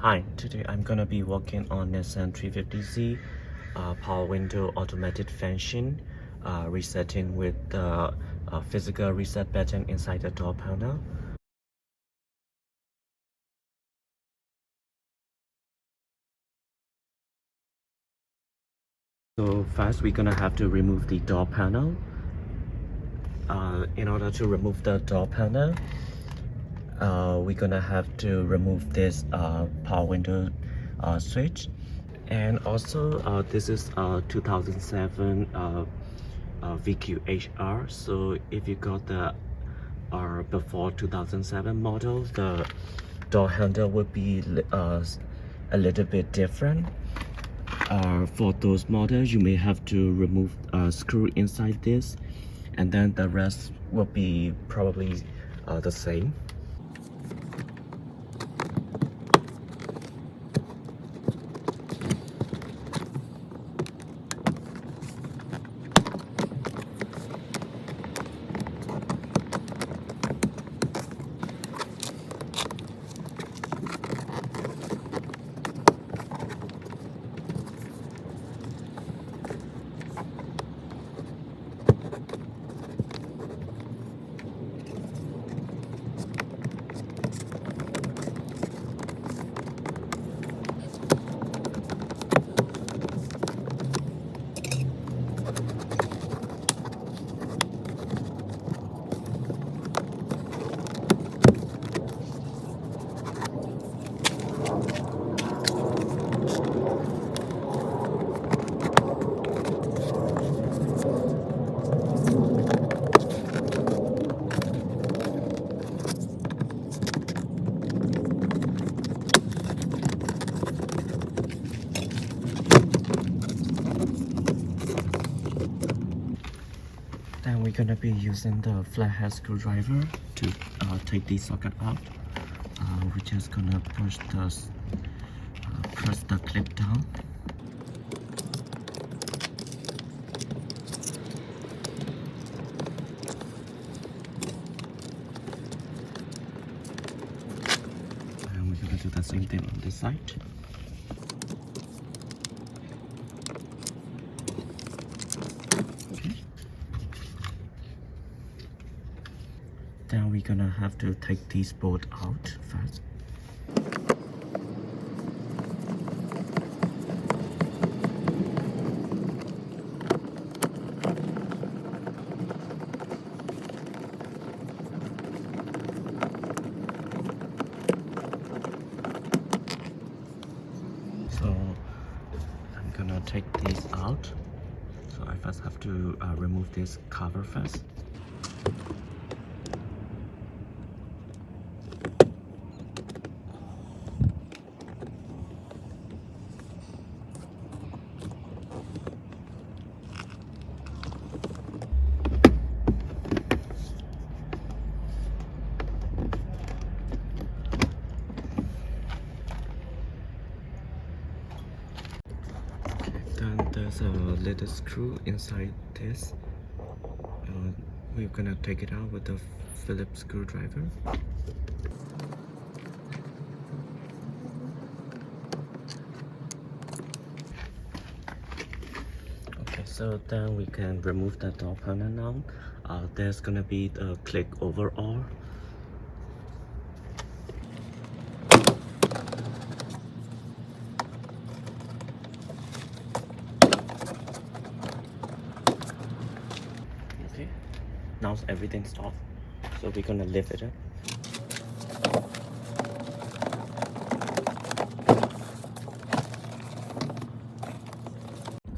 Hi, today I'm gonna be working on Nissan 350Z power window automated function, resetting with the physical reset button inside the door panel. So first we're gonna have to remove the door panel. In order to remove the door panel, we're gonna have to remove this power window switch. And also this is 2007 VQHR. So if you got the before 2007 model, the door handle would be a little bit different. For those models, you may have to remove a screw inside this, and then the rest will be probably the same. Then we're gonna be using the flathead screwdriver to take the socket out. We're just gonna press the clip down. And we're gonna do the same thing on this side. Okay. Then we're gonna have to take these both out first. So I'm gonna take these out. So I first have to remove this cover first. Then there's a little screw inside this. We're gonna take it out with the Phillips screwdriver. Okay, so then we can remove the door panel now. There's gonna be the click overall. Okay, now everything's off, so we're gonna lift it up.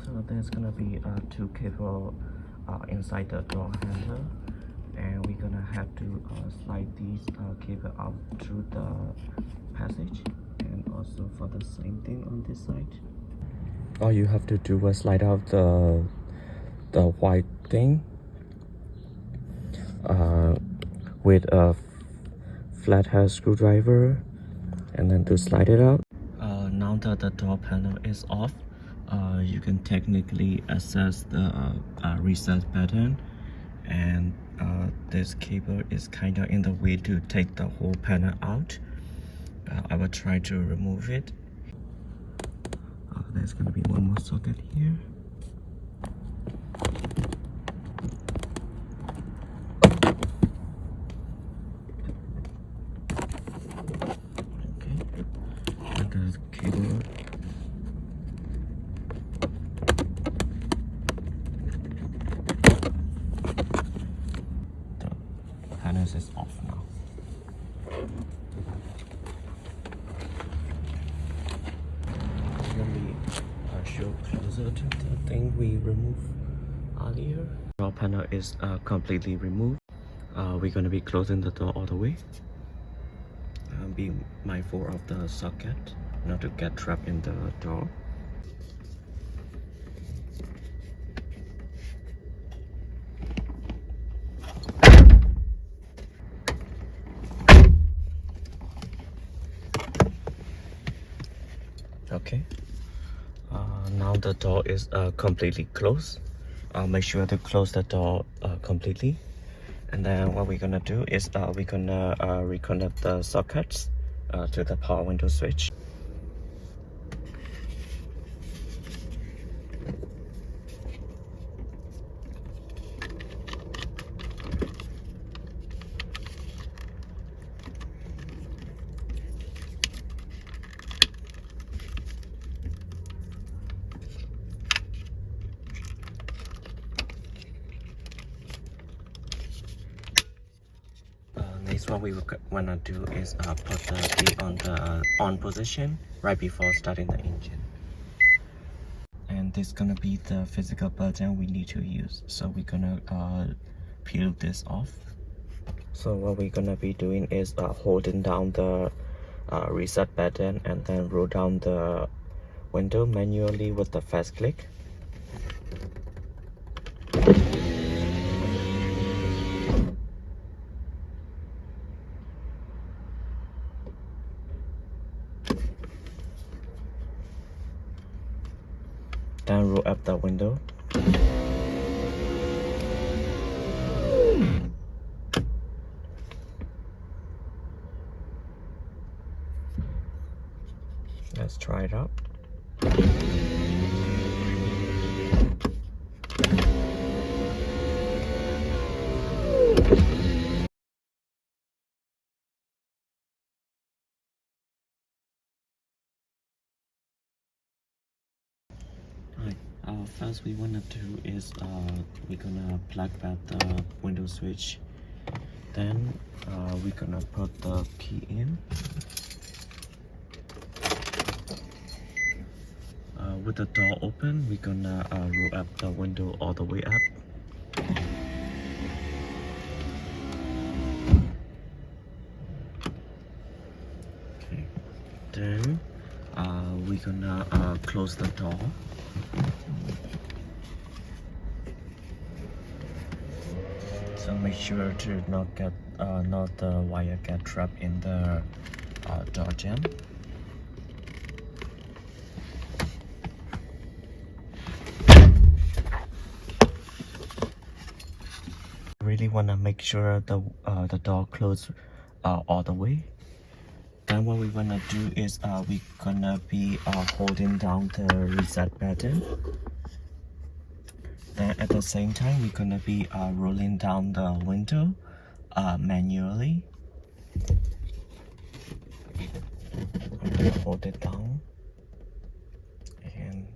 So there's gonna be two cables inside the door handle, and we're gonna have to slide these cable out through the passage, and also for the same thing on this side. All you have to do is slide out the white thing with a flathead screwdriver, and then to slide it out. Now that the door panel is off, you can technically access the reset button, and this cable is kind of in the way to take the whole panel out. I will try to remove it. There's gonna be one more socket here. Okay, and the cable. The harness is off now. Let me show closer to the thing we removed earlier. Door panel is completely removed. We're gonna be closing the door all the way. Be mindful of the socket, not to get trapped in the door. Okay. Now the door is completely closed. Make sure to close the door completely. And then what we're gonna do is we're gonna reconnect the sockets to the power window switch. Next, what we wanna do is put the key on the on position right before starting the engine. And this is gonna be the physical button we need to use. So we're gonna peel this off. So what we're gonna be doing is holding down the reset button and then roll down the window manually with the fast click. Then roll up the window. Let's try it out. First we wanna do is we're gonna plug back the window switch. Then we're gonna put the key in. With the door open, we're gonna roll up the window all the way up. Okay. Then we're gonna close the door. So make sure to not get not the wire get trapped in the door jamb. Really want to make sure the door closes all the way. Then what we wanna do is we're gonna be holding down the reset button. Then at the same time, we're gonna be rolling down the window manually. I'm gonna hold it down and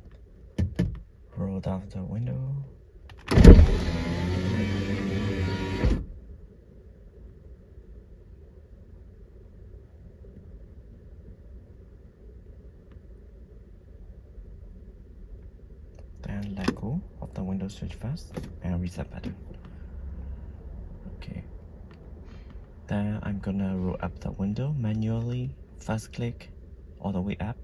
roll down the window. Then let go of the window switch first and reset button. Okay. Then I'm gonna roll up the window manually, fast click all the way up.